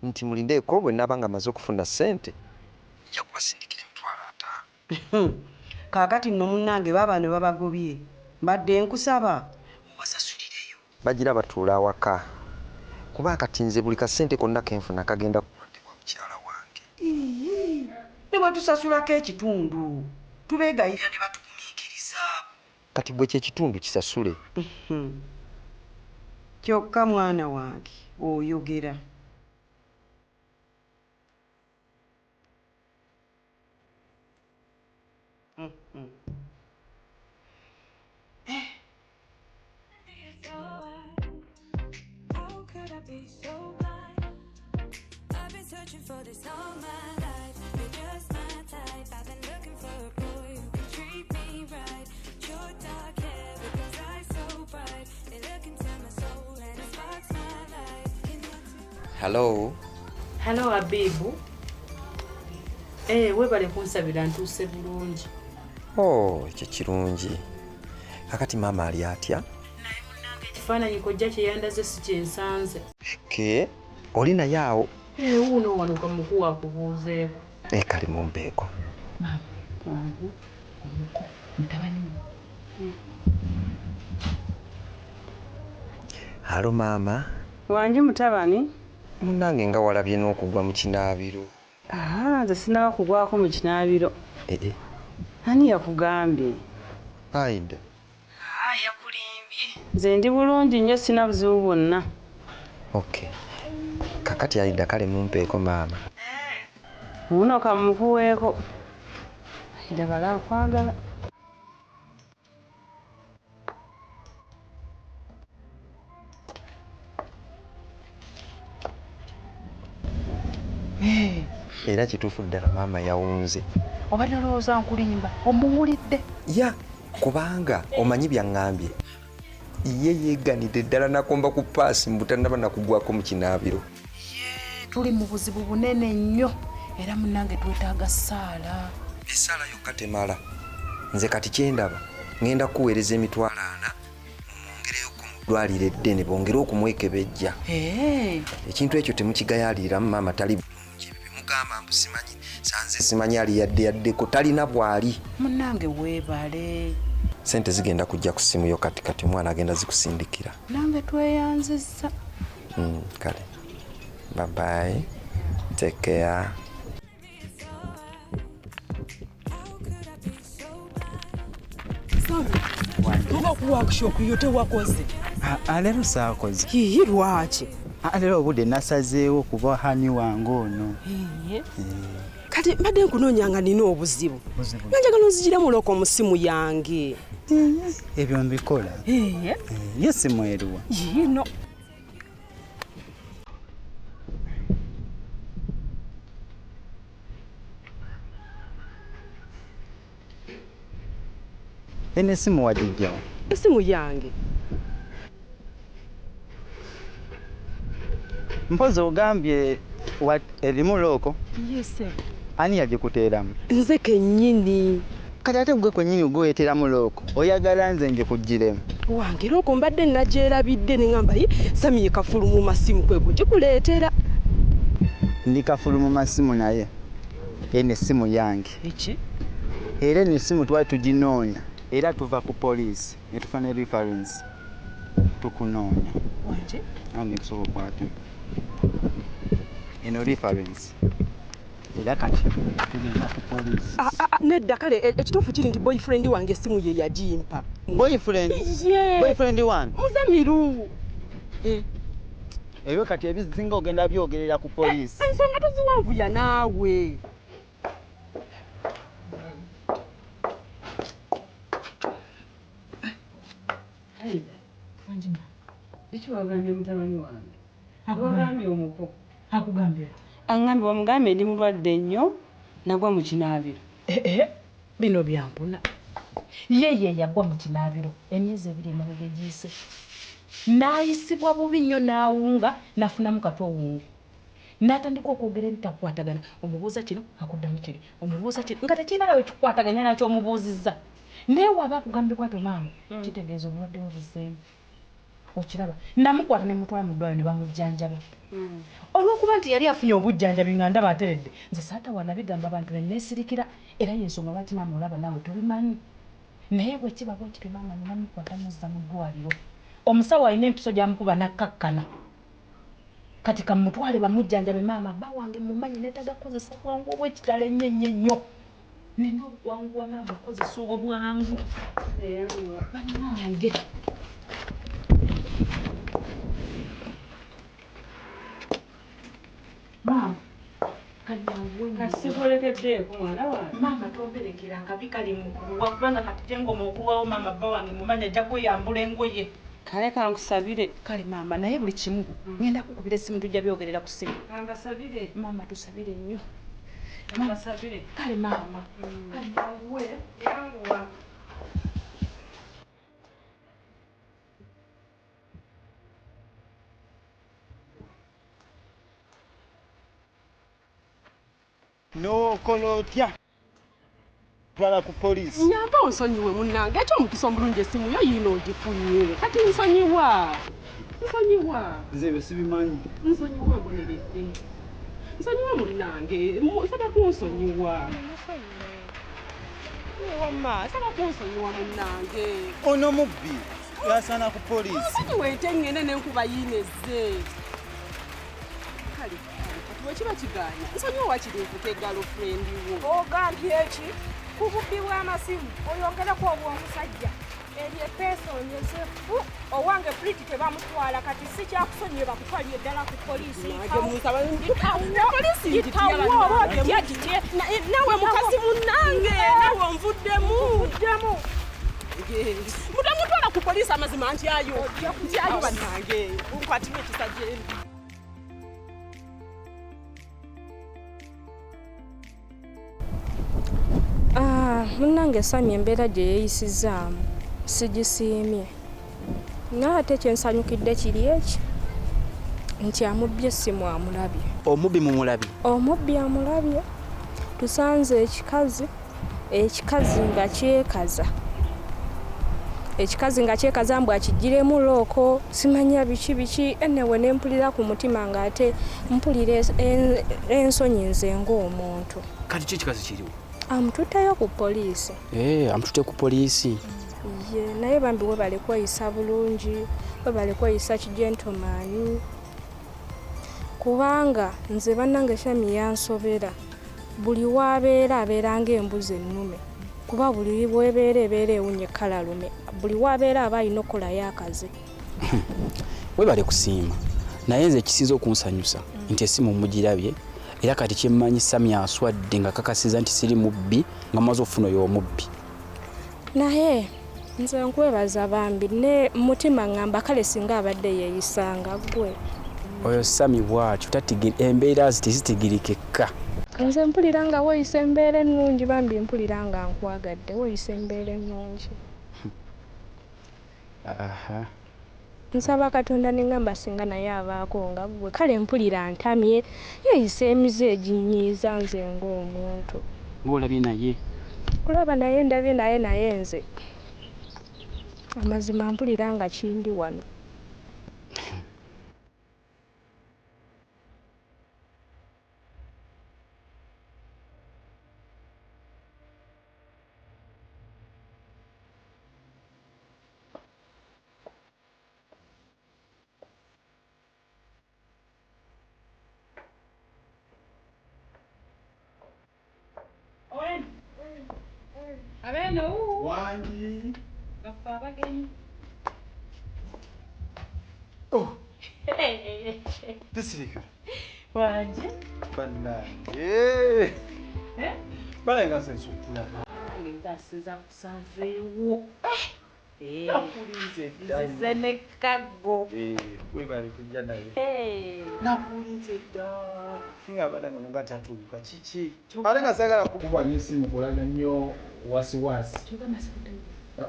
nti mulindeeko bwe nabanga maze okufuna ssente nja kubasindikira emitwalo 5. Kaakati nno munnange baba ne babagobye mbadde nkusaba obasasulireyo. Bagira batuula awaka kuba kati nze buli kasente konna kenfuna kagenda kuwadde kwa mukyala wange. Ne batusasulako ekitundu tubeegayirira ne batugumiikiriza. Kati gwe kyekitundu kisasule. Kyokka mwana wange oyogera. Hello. Hello Abibu. Webale kunsabira ntuuse bulungi. Ekyo kirungi. Kakati maama ali atya? Naye munnange ekifaananyi kojja kye yandaze si kyensanze. Oli naye awo? Wuuno wano kamukuwa akubuuzeeko. Kali mu mbeeko. Mutabani. Halo maama. Wanji mutabani? Munnange nga walabye n'okugwa mu kinaabiro. Nze sinaba kugwako mu kinaabiro. Ani yakugambye? Aida. Yakulimbye. Nze ndi bulungi nnyo sina buzibu bwonna. Kakati Aida kale mumpeeko maama. Muno kamukuweeko. Aida bala akwagala. Era kituufu ddala maama yawunze. Obadde olowooza nkulimba omuwulidde? Kubanga omanyi byaŋŋambye. Ye yeeganidde ddala nakomba ku paasi mbutannaba nakugwako mu kinaabiro. Tuli mu buzibu bunene nnyo era munnange twetaaga ssaala. Essaala yokka temala. Nze kati kyendaba ŋŋenda kuweereza emitwalo 4 omwongereyoko mu ddwaliro eddene bongere okumwekebejja. Ekintu ekyo temukigayaaliramu maama tali bulungi. Bimugamba mbu simanyi sanze simanyi ali yaddeko talina bwali. Munnange weebale. Sente zigenda kujja ku ssimu yo kati mwana agenda zikusindikira. Nange tweyanzizza. Kale. Bye bye. Take care. Tuba ku workshop yote wakoze. Leero saakoze. Lwaki? Leero obudde nasazeewo kuba hani wange ono. Kati mbadde nkunoonyanga nina obuzibu. Nanjagala onzigiramu loko mu ssimu yange. Ebyo mbikola. Ye ssimu eriwa? Yino. Eno essimu wagijjawa? Essimu yange. Mpozi ogambye erimu looko? Yese. Ani yagikuteeramu? Nze kennyini. Kati ate gwe kwennyini gweyeteeramu looko oyagala nze ngikuggiremu? Wange looko mbadde nagyerabidde ne ŋŋamba Sami kafulu mu masimu kwe kugikuleetera. Ndi kafulu mu masimu naye eno essimu yange. Era eno essimu twali tuginoonya era tuva ku poliisi ne tufuna reference tukunoonya. Ani kusobola okwata eno reference era kati tugenda ku poliisi. Nedda kale ekituufu kiri nti boyfriend wange essimu ye yagimpa. Boyfriend? Boyfriend wange? Muzamiru. Ebyo kati ebizinga ogenda byogerera ku poliisi. Ensonga toziwanvuya naawe. Ekiwagambye mutabani wange. Akugambye omuko. Akugambye. Aŋŋambye bamugambye ndi mulwadde nnyo nagwa mu kinaabiro. Bino byampuna. Ye yagwa mu kinaabiro emyezi 2 emabega giyise. Naayisibwa bubi nnyo n'awunga nafunamu katwa owungu. N'atandika okwogera ebitakwatagana. Omubuuza kino akuddamu kiri. Omubuuza kiri nga tekirina we kikwataganya nakyo omubuuzizza. Naye waba akugambye bwatyo maama kitegeeza obulwadde bubuzeemu. okiraba namukwata ne mutwala mu ddwaliro ne bamujjanjaba olw'okuba nti yali afunye obujjanjabi nga ndaba ateredde nze saatawana bigamba abantu neneesirikira era yensonga lwaki maama olaba naawe tobimanyi naye bwe kiba bwe kityo maama nebamukwata muzza mu ddwaliro omusawo alina empiso gy'amukuba nakkakkana kati kamutwale bamujjanjabe maama bba wange mumanyi netagakozesa bwangu obwekitala ennyo nina obwangu wa maama okozesa obwangu bannange maama kasibolekeddeeko mwana wange maama tomberekeranga bikali mukuluwa kubanga kati gyengoma okuluwawo maama bba wange mumanyi ajja kweyambula engoye kale kankusabire kale maama naye buli kimu ngenda kukubira essimu tujja byogerera ku ssimu kangasabire maama tusabire nnyo kangasabire kale maama kale yanguwe yanguwa n'okola otya twala ku poliisi nyamba onsonyiwe munnange ekyo omukisa omulungi essimu yo yiino ogifunye kati nsonyiwa nze bye sibimanyi nsonyiwa mbuliridde nsonyiwa munnange saba kunsonyiwa wama saba kunsonyiwa munnange ono mubbi yasaana ku poliisi kati weete ngende n'enkuba yiinezze kale kati wekiba kigaanya nsonyiwa wakiri nkuta eggalofrendi wo ogambye eki ku bubbi bw'amasimu oyongereko obw'omusajja eryo epeesonyezefu owange puliti tebamutwala kati si kyakusonyiwe bakutwalire ddala ku poliisi nawe mukazi munnange nawe onvuddemu mutamutwala ku poliisi amazima ntyayo bannange nkwatiwe ekisajja endi munnange Sami embeera gye yeeyisizaamu sigisiimye naye ate kyensanyukidde kiri eki nti amubbi essimu amulabye omubbi mumulabye omubbi amulabye tusanze ekikazi nga kyekaza mbu akigiremu looko simanya biki enewe nempulira ku mutima ng'ate mpulira ensonyi nze ng'omuntu kati ki ekikazi kiriwo amututteyo ku poliisi amututte ku poliisi ye naye bambi webale kweyisa bulungi webale kweyisa kigentomaani kubanga nze bannange Shami yansobera buli wabeera ng'embuzi ennume kuba buli bwebeera ewunye kalalume buli wabeera aba alina okukolayo akazi webale kusiima naye nze ekisinza okunsanyusa nti essimu mugirabye era kati kyemmanyi Sami aswadde nga kakasiza nti siri mubbi nga maze ofuna oyo omubbi naye nze nkwebaza bambi ne mutima ngamba kale singa abadde yeeyisanga gwe oyo Sami bwatyo embeera tezitegirikeka nze mpulira nga weeyisa embeera ennungi bambi mpulira nga nkwagadde weeyisa embeera ennungi nsaba Katonda nengamba singa naye abaako nga gwe kale mpulira ntamye yeeyisa emize eginyiiza nze ng'omuntu ng'olabye naye kulaba naye ndabye naye nze amazima mpulira nga kindi wano Abeno wangi bafa abagenyi tesirika wangi bannange balenga sensokulaba ngasiza kusanzeewo nakulinze dda nzize ne kaggo webale kujja naye nakulinze dda nga balanga nga tatuluka kiki ate nga sagala kukuba n'essimu kulaga nnyo wasiwasi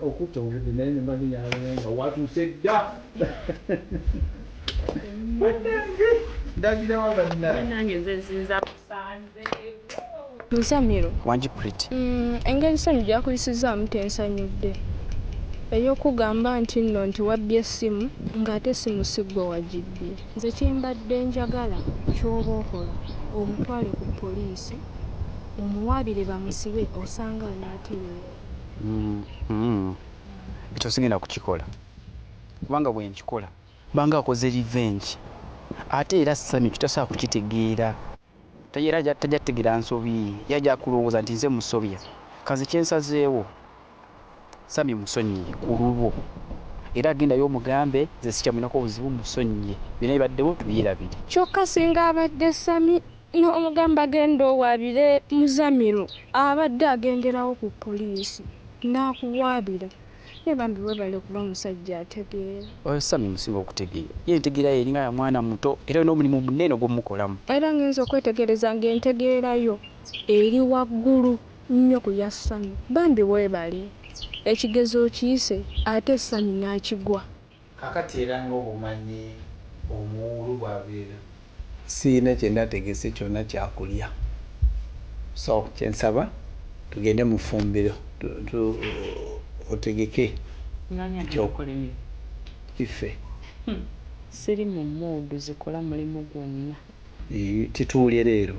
okutta obudde naye nembalinyalenga watuuse dda ndagira nange nze nsinza kusanzeewo Nsamiro wangi Pretty engeri Sami gyakuyisizaamu tensanyudde ey'okugamba nti nno nti wabbye essimu ng'ate essimu si ggwe wagibbye. Nze kimbadde njagala ky'oba okola omutwale ku poliisi omuwaabire bamusibe osanga anaatereera. Ekyo sigenda kukikola kubanga bwe nkikola banga akoze revenge ate era Sami kitasobola kukitegeera tajja kutegeera nsobi yajja kulowooza nti nze musobya kazi kyensazeewo Sami musonyiye ku lulwo era agendayo omugambe nze sikyamunako obuzibu musonyiye bino ebibaddewo tubirabire. Kyokka singa abadde Sami n'omugamba agenda owaabire Muzamiru abadde agenderawo ku poliisi n'akuwaabira ne bambi webale kuba omusajja ategeera. Oyo Sami musinga okutegeera ye ntegeera ye eringa ya mwana muto era n'omulimu munene ogw'omukolamu. Era ngenza okwetegereza ng'entegeerayo eri waggulu nnyo ku ya Sami. Bambi weebale ekigezo kiyise ate Sami n'akigwa. Kakati era ng'obumanyi omuwulu bw'abeera siina kye ndategese kyonna kyakulya, so kyensaba tugende mu ffumbiro otegeke ife siri mu muudu zikola mulimu gwonna. tituulye leero.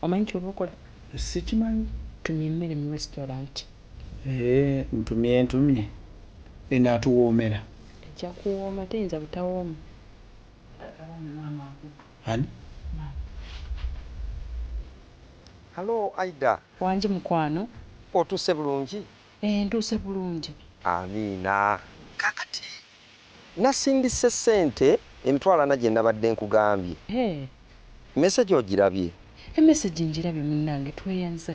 Omanyi kyoba okola? Sikimanyi. Tumye emmere mu restaurant. Ntumye enaatuwoomera. Ejja kuwooma teyinza butawooma. Ani? Halo Aida. Wangi mukwano. Otuuse bulungi? Ntuuse bulungi. Amiina. Kakati nasindise ssente emitwalo 4 gye nabadde nkugambye. Message ogirabye? Message njirabye munnange tweyanza.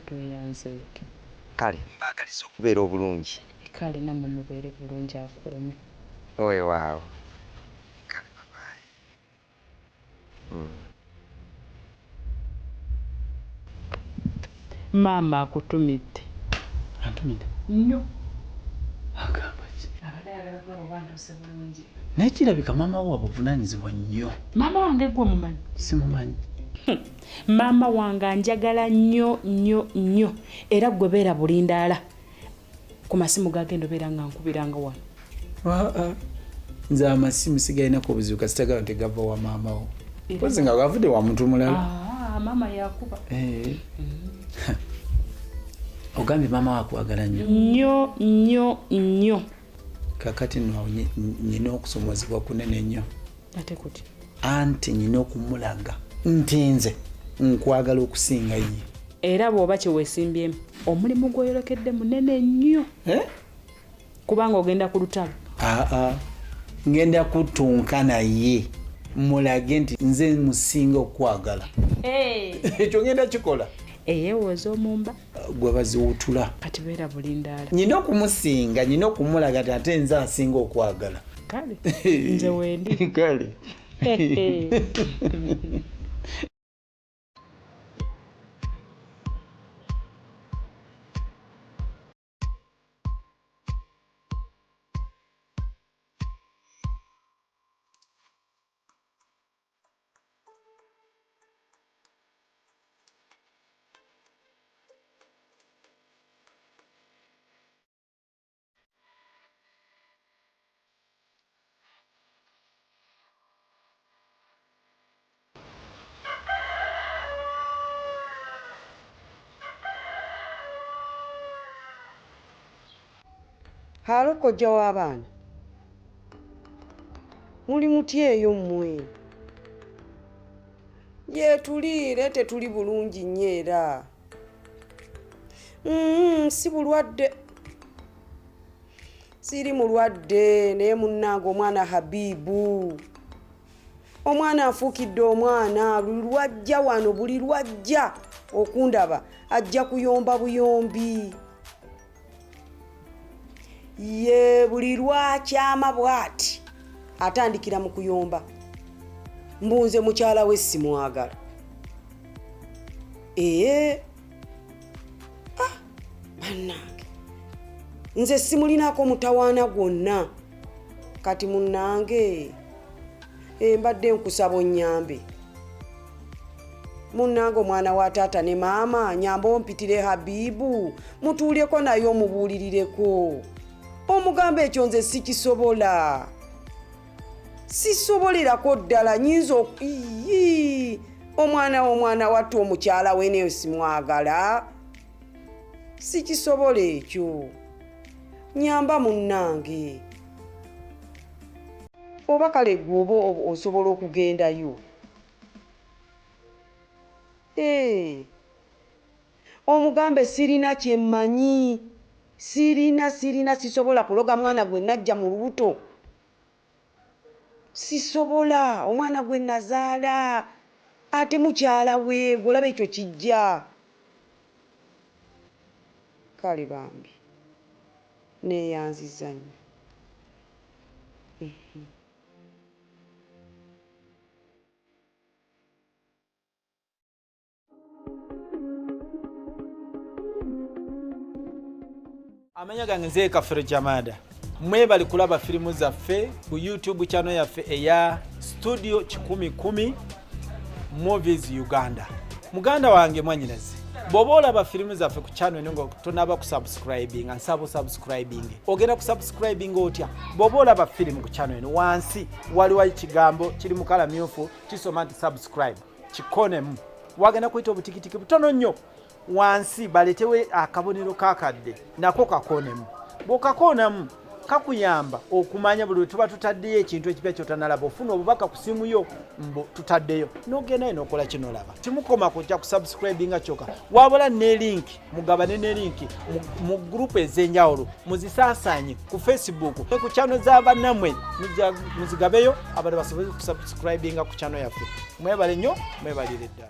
Kale mbaagaliza okubeera obulungi. Kale nammwe mubeere bulungi akulumi. Owe waawo. Kale babaye. Maama akutumidde. Antumidde? Nnyo. Agamba ki? Abadde ayagala kulaba oba ntuuse bulungi. Naye kirabika maama wo abuvunaanyizibwa nnyo. Maama wange gwe mumanyi? Simumanyi. Maama wange anjagala nnyo era gwe beera bulindaala ku masimu gagenda obeera nga nkubiranga wano. Nze amasimu sigalinaku obuzibu kasitagala nti gava wa maama wo. Pozi nga gavudde wa muntu mulala. Maama yakuba. Ogambye maama wakwagala nnyo. Nnyo. Kakati nno nyina okusomozebwa kunene nnyo. Ate kuti? Anti nyina okumulaga nti nze nkwagala okusinga ye. Era bw'oba kye weesimbyemu omulimu gw'oyolekedde munene nnyo. Kubanga ogenda ku lutalo. Ngenda kutunka naye mulage nti nze musinga okwagala. Ekyo ngenda kikola. Eyeewooza omumba gwe baziwutula. Kati beera bulindaala. Nyina okumusinga, nyina okumulaga ate nze asinga okwagala. Kale nze wendi. Kale. Halo kojja w'abaana. Muli muti eyo mmwe. Yetuliire tetuli bulungi nnyo era. Si bulwadde. Siri mulwadde naye munnange omwana Habibu. Omwana afuukidde omwana buli lwajja wano buli lwajja okundaba ajja kuyomba buyombi. Ye buli lwakyama bw'ati atandikira mu kuyomba. Mbunze mukyala we simwagala. Bannange nze simulinako mutawaana gwonna. Kati munnange mbadde nkusaba onnyambe. Munnange omwana wa taata ne maama nyamba ompitire Habibu mutuulyeko naye omubuulirireko. Omugambo ekyo nze sikisobola. Sisobolerako ddala nyinza omwana wattu omukyala we neyo simwagala. Sikisobola ekyo. Nyamba munnange. Oba kale gwoba osobola okugendayo. Omugambe sirina kyemmanyi. Sirina sisobola kuloga mwana gwe najja mu lubuto. Sisobola omwana gwe nazaala ate mukyala we golaba ekyo kijja. Kale bambi neeyanziza nnyo. Amanya gange nze Kafere Jamada. Mwebali kulaba filimu zaffe ku YouTube channel yaffe eya Studio 1010 Movies Uganda. Muganda wange mwanyinaze. Bwoba olaba filimu zaffe ku channel eno nga tonaba kusubscribing, nsaba subscribing. Ogenda kusubscribing otya? Bwoba olaba filimu ku channel eno wansi waliwo ekigambo kiri mu kala myufu kisoma nti subscribe. Kikonemu. Wagenda kuyita obutikitiki butono nnyo. Wansi baletewe akabonero kakadde nako kakonemu. Bwokakonamu kakuyamba okumanya buli tuba tutaddeyo ekintu ekipya kyotanalaba ofuna obubaka ku simu yo mbo tutaddeyo n'ogenda n'okola kino laba. Timukoma kujja kusubscribinga kyokka wabula ne link mugabane ne link mu group ez'enjawulo muzisaasaanye ku Facebook ku channel z'abannamwe muzigabeyo abantu basobole kusubscribinga ku channel yaffe. Mwebale nnyo mwebalire ddala.